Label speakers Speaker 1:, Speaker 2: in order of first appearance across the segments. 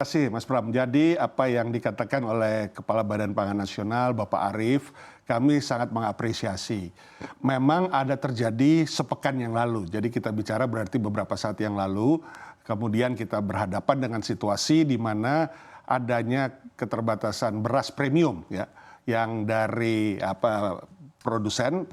Speaker 1: Terima kasih Mas Pram. Jadi apa yang dikatakan oleh Kepala Badan Pangan Nasional Bapak Arief, kami sangat mengapresiasi. Memang ada terjadi sepekan yang lalu, jadi kita bicara berarti beberapa saat yang lalu, kemudian kita berhadapan dengan situasi di mana adanya keterbatasan beras premium ya, yang dari produsen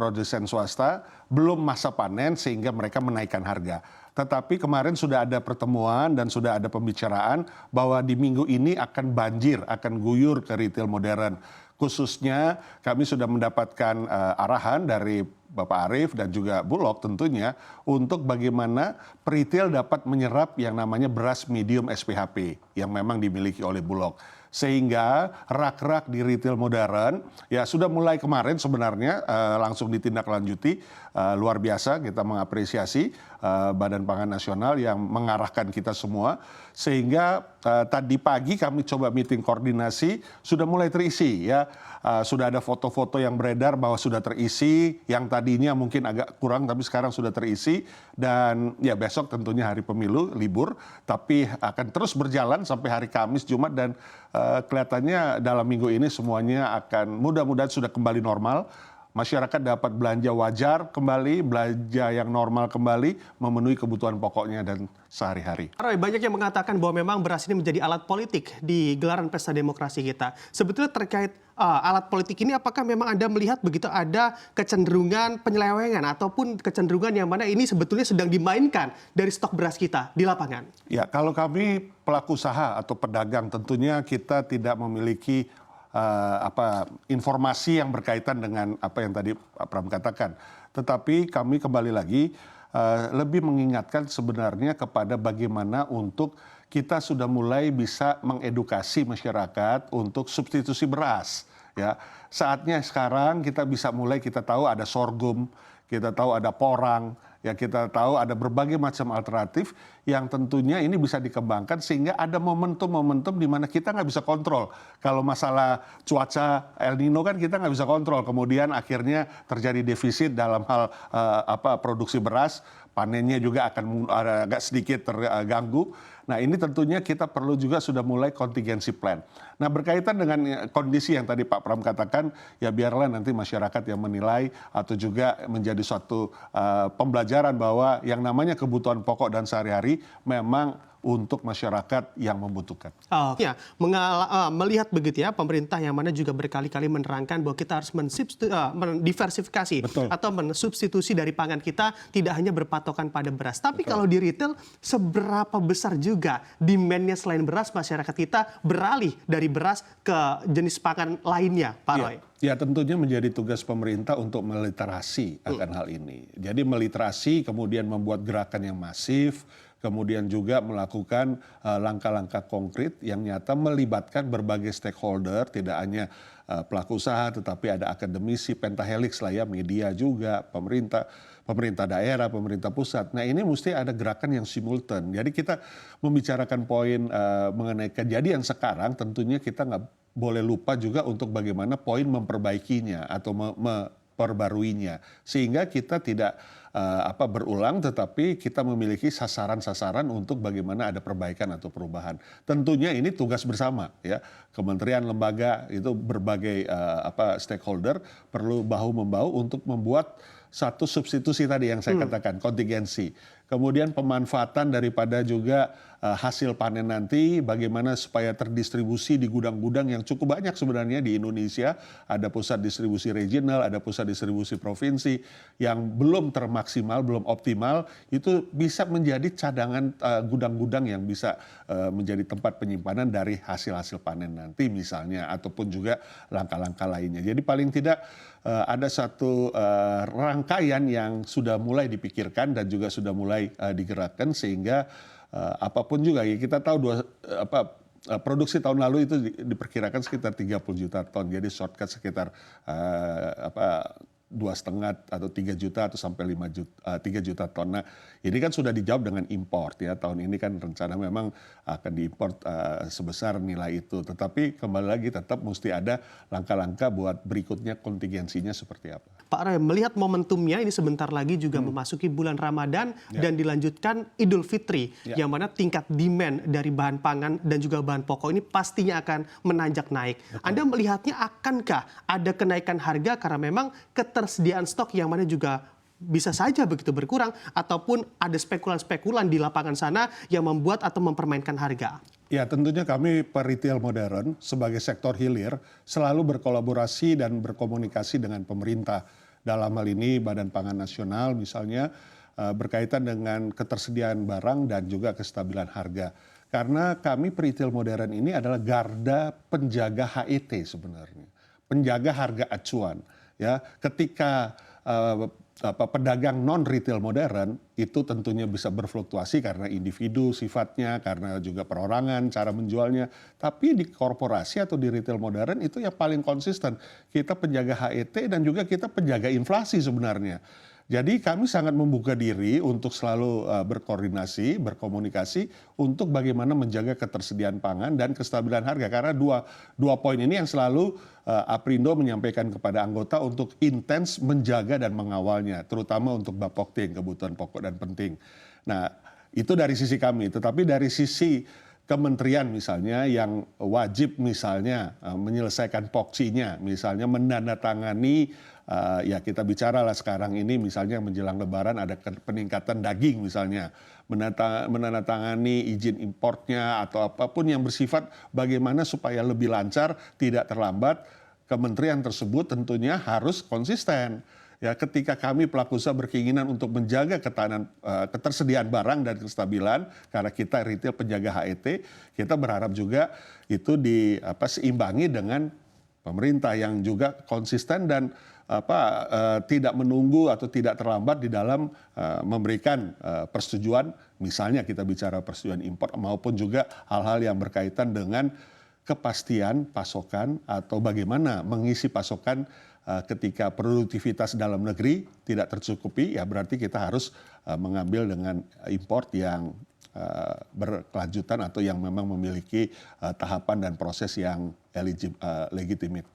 Speaker 1: swasta belum masa panen sehingga mereka menaikkan harga. Tetapi kemarin sudah ada pertemuan dan sudah ada pembicaraan bahwa di minggu ini akan banjir, akan guyur ke retail modern. Khususnya kami sudah mendapatkan arahan dari Bapak Arief dan juga Bulog tentunya untuk bagaimana retail dapat menyerap yang namanya beras medium SPHP yang memang dimiliki oleh Bulog. Sehingga rak-rak di retail modern ya sudah mulai kemarin sebenarnya langsung ditindaklanjuti. Luar biasa kita mengapresiasi Badan Pangan Nasional yang mengarahkan kita semua sehingga tadi pagi kami coba meeting koordinasi sudah mulai terisi ya. Sudah ada foto-foto yang beredar bahwa sudah terisi, yang tadinya mungkin agak kurang tapi sekarang sudah terisi, dan ya besok tentunya hari pemilu libur tapi akan terus berjalan sampai hari Kamis, Jumat, dan kelihatannya dalam minggu ini semuanya akan mudah-mudahan sudah kembali normal. Masyarakat dapat belanja wajar kembali, belanja yang normal kembali, memenuhi kebutuhan pokoknya dan sehari-hari.
Speaker 2: Banyak yang mengatakan bahwa memang beras ini menjadi alat politik di gelaran pesta demokrasi kita. Sebetulnya terkait alat politik ini, apakah memang Anda melihat begitu ada kecenderungan penyelewengan ataupun kecenderungan yang mana ini sebetulnya sedang dimainkan dari stok beras kita di lapangan? Ya,
Speaker 1: kalau kami pelaku usaha atau pedagang tentunya kita tidak memiliki informasi yang berkaitan dengan apa yang tadi Pak Pram katakan. Tetapi kami kembali lagi lebih mengingatkan sebenarnya kepada bagaimana untuk kita sudah mulai bisa mengedukasi masyarakat untuk substitusi beras. Ya, saatnya sekarang kita bisa mulai, kita tahu ada sorghum, kita tahu ada porang, ya kita tahu ada berbagai macam alternatif yang tentunya ini bisa dikembangkan sehingga ada momentum-momentum di mana kita nggak bisa kontrol. Kalau masalah cuaca El Nino kan kita nggak bisa kontrol, kemudian akhirnya terjadi defisit dalam hal produksi beras, panennya juga akan agak sedikit terganggu. Nah ini tentunya kita perlu juga sudah mulai contingency plan. Nah berkaitan dengan kondisi yang tadi Pak Pram katakan, ya biarlah nanti masyarakat yang menilai atau juga menjadi suatu pembelajaran bahwa yang namanya kebutuhan pokok dan sehari-hari memang untuk masyarakat yang membutuhkan.
Speaker 2: Ya, melihat begitu ya, pemerintah yang mana juga berkali-kali menerangkan bahwa kita harus mendiversifikasi atau mensubstitusi dari pangan kita, tidak hanya berpatokan pada beras. Tapi kalau di retail, seberapa besar juga demand-nya selain beras, masyarakat kita beralih dari beras ke jenis pangan lainnya, Pak Roy?
Speaker 1: Ya tentunya menjadi tugas pemerintah untuk meliterasi akan hal ini. Jadi meliterasi kemudian membuat gerakan yang masif, kemudian juga melakukan langkah-langkah konkret yang nyata melibatkan berbagai stakeholder, tidak hanya pelaku usaha tetapi ada akademisi, pentahelix lah ya, media juga, pemerintah daerah, pemerintah pusat. Nah ini mesti ada gerakan yang simultan. Jadi kita membicarakan poin mengenai kejadian sekarang, tentunya kita nggak boleh lupa juga untuk bagaimana poin memperbaikinya atau memperbaruinya. Sehingga kita tidak berulang, tetapi kita memiliki sasaran-sasaran untuk bagaimana ada perbaikan atau perubahan. Tentunya ini tugas bersama ya, kementerian, lembaga, itu berbagai stakeholder perlu bahu-membahu untuk membuat satu substitusi tadi yang saya katakan, kontingensi. Kemudian pemanfaatan daripada juga hasil panen nanti, bagaimana supaya terdistribusi di gudang-gudang yang cukup banyak sebenarnya di Indonesia. Ada pusat distribusi regional, ada pusat distribusi provinsi yang belum termaksimal, belum optimal. Itu bisa menjadi cadangan gudang-gudang yang bisa menjadi tempat penyimpanan dari hasil-hasil panen nanti misalnya, ataupun juga langkah-langkah lainnya. Jadi paling tidak ada satu rangkaian yang sudah mulai dipikirkan dan juga sudah mulai digerakkan sehingga apapun juga ya, kita tahu produksi tahun lalu itu diperkirakan sekitar 30 juta ton, jadi shortcut sekitar 2,5 atau 3 juta atau sampai 3 juta ton. Nah, ini kan sudah dijawab dengan import ya. Tahun ini kan rencana memang akan diimport sebesar nilai itu. Tetapi kembali lagi tetap mesti ada langkah-langkah buat berikutnya kontingensinya seperti apa.
Speaker 2: Pak Roy, melihat momentumnya ini sebentar lagi juga memasuki bulan Ramadan dan dilanjutkan Idul Fitri, yang mana tingkat demand dari bahan pangan dan juga bahan pokok ini pastinya akan menanjak naik. Anda melihatnya akankah ada kenaikan harga karena memang ketersediaan stok yang mana juga bisa saja begitu berkurang, ataupun ada spekulan-spekulan di lapangan sana yang membuat atau mempermainkan harga?
Speaker 1: Ya, tentunya kami retail modern sebagai sektor hilir selalu berkolaborasi dan berkomunikasi dengan pemerintah. Dalam hal ini Badan Pangan Nasional misalnya berkaitan dengan ketersediaan barang dan juga kestabilan harga. Karena kami retail modern ini adalah garda penjaga HET sebenarnya. Penjaga harga acuan. Ya, ketika pedagang non retail modern itu tentunya bisa berfluktuasi karena individu sifatnya, karena juga perorangan cara menjualnya. Tapi di korporasi atau di retail modern itu yang paling konsisten. Kita penjaga HET dan juga kita penjaga inflasi sebenarnya. Jadi kami sangat membuka diri untuk selalu berkoordinasi, berkomunikasi untuk bagaimana menjaga ketersediaan pangan dan kestabilan harga. Karena dua poin ini yang selalu Aprindo menyampaikan kepada anggota untuk intens menjaga dan mengawalnya, terutama untuk Bapokting, kebutuhan pokok dan penting. Nah, itu dari sisi kami. Tetapi dari sisi kementerian misalnya yang wajib misalnya menyelesaikan poksinya, misalnya menandatangani, ya kita bicara lah sekarang ini misalnya menjelang Lebaran ada peningkatan daging misalnya, menandatangani izin importnya atau apapun yang bersifat bagaimana supaya lebih lancar, tidak terlambat, kementerian tersebut tentunya harus konsisten. Ya, ketika kami pelaku usaha berkeinginan untuk menjaga ketersediaan barang dan kestabilan, karena kita retail penjaga HET, kita berharap juga itu seimbangi dengan pemerintah yang juga konsisten dan tidak menunggu atau tidak terlambat di dalam memberikan persetujuan, misalnya kita bicara persetujuan impor maupun juga hal-hal yang berkaitan dengan kepastian pasokan atau bagaimana mengisi pasokan ketika produktivitas dalam negeri tidak tercukupi, ya berarti kita harus mengambil dengan import yang berkelanjutan atau yang memang memiliki tahapan dan proses yang legitimate.